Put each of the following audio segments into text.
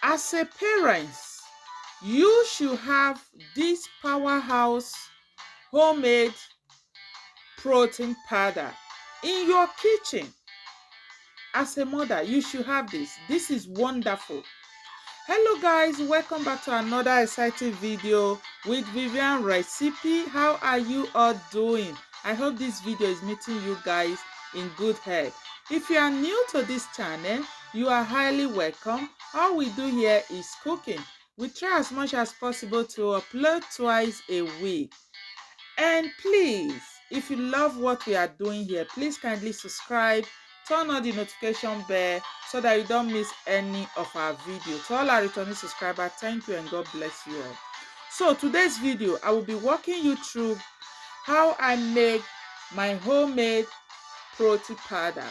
As a parent, you should have this powerhouse homemade protein powder in your kitchen. As a mother, you should have this. This is wonderful. Hello guys, welcome back to another exciting video with Vivian Recipe. How are you all doing? I hope this video is meeting you guys in good health. If you are new to this channel, you are highly welcome. All we do here is cooking. We try as much as possible to upload twice a week. And please, if you love what we are doing here, please kindly subscribe, turn on the notification bell so that you don't miss any of our videos. To all our returning subscribers, thank you and God bless you all. So today's video, I will be walking you through how I make my homemade protein powder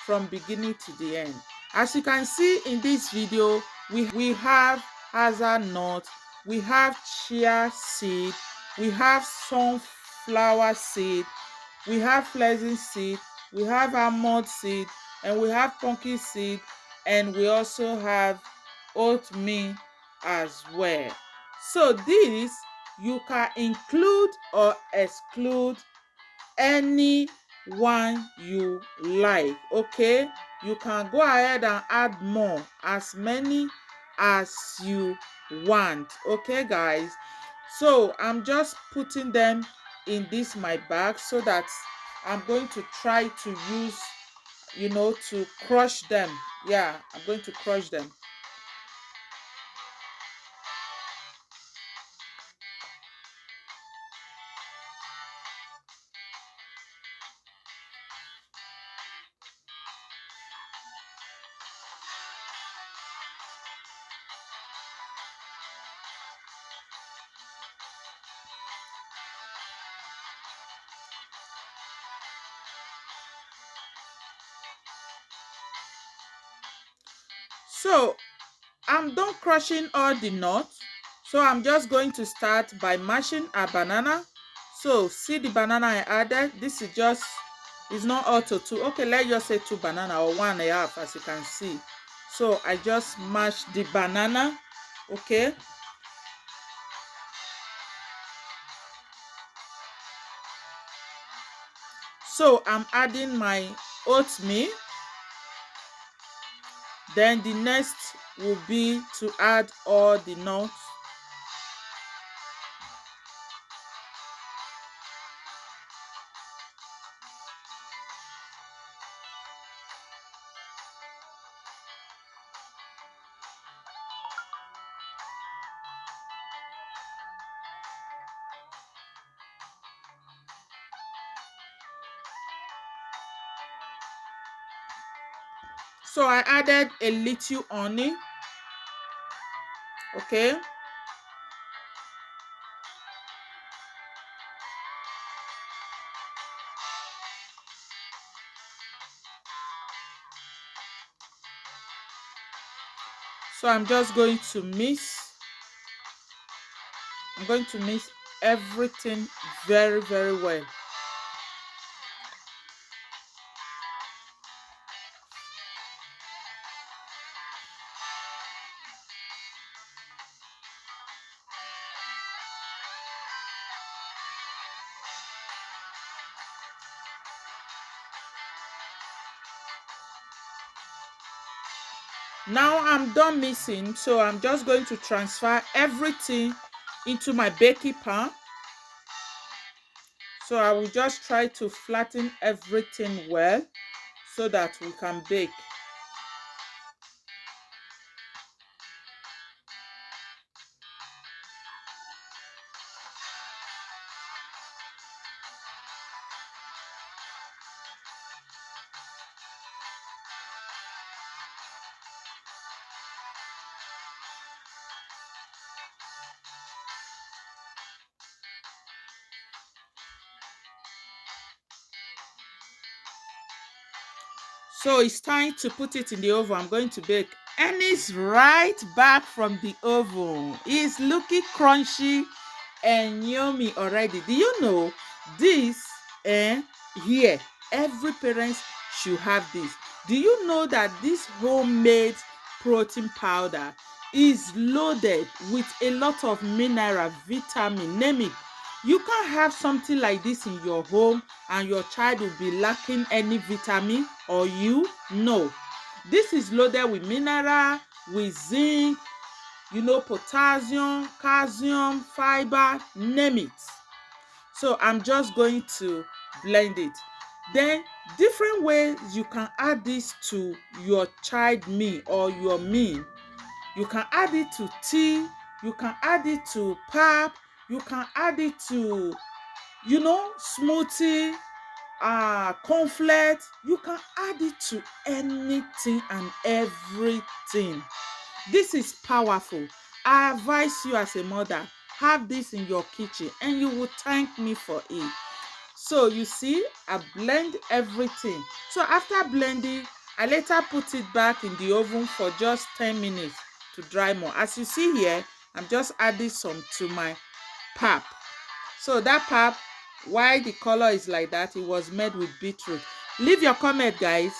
from beginning to the end. As you can see in this video, we have hazelnut, we have chia seed, we have sunflower seed, we have flax seed, we have almond seed, and we have pumpkin seed, and we also have oatmeal as well. So this you can include or exclude any one you like. Okay, you can go ahead and add more, as many as you want. Okay guys, so I'm just putting them in this my bag so that I'm going to try to use, to crush them. Yeah, I'm going to crush them. So I'm done crushing all the nuts. So I'm just going to start by mashing a banana. So see the banana I added. This is just, it's not all to two. Okay, let's just say 2 banana or 1.5, as you can see. So I just mash the banana. Okay. So I'm adding my oatmeal. Then the next will be to add all the nuts. So I added a little honey. Okay. So I'm just going to mix. I'm going to mix everything very, very well. Now I'm done mixing, so I'm just going to transfer everything into my baking pan. So I will just try to flatten everything well so that we can bake. So it's time to put it in the oven. I'm going to bake. And it's right back from the oven. It's looking crunchy and yummy already. Do you know this? Here, every parent should have this. Do you know that this homemade protein powder is loaded with a lot of mineral, vitamin, name it. You can't have something like this in your home and your child will be lacking any vitamin, or you no. This is loaded with mineral, with zinc, potassium, calcium, fiber, name it. So I'm just going to blend it. Then different ways you can add this to your child meal or your meal. You can add it to tea, you can add it to pap, you can add it to smoothie, cornflakes. You can add it to anything and everything. This is powerful. I advise you as a mother, have this in your kitchen and you will thank me for it. So you see, I blend everything. So after blending, I later put it back in the oven for just 10 minutes to dry more. As you see here, I'm just adding some to my pap. So that pap, why the color is like that, it was made with beetroot. Leave your comment, guys.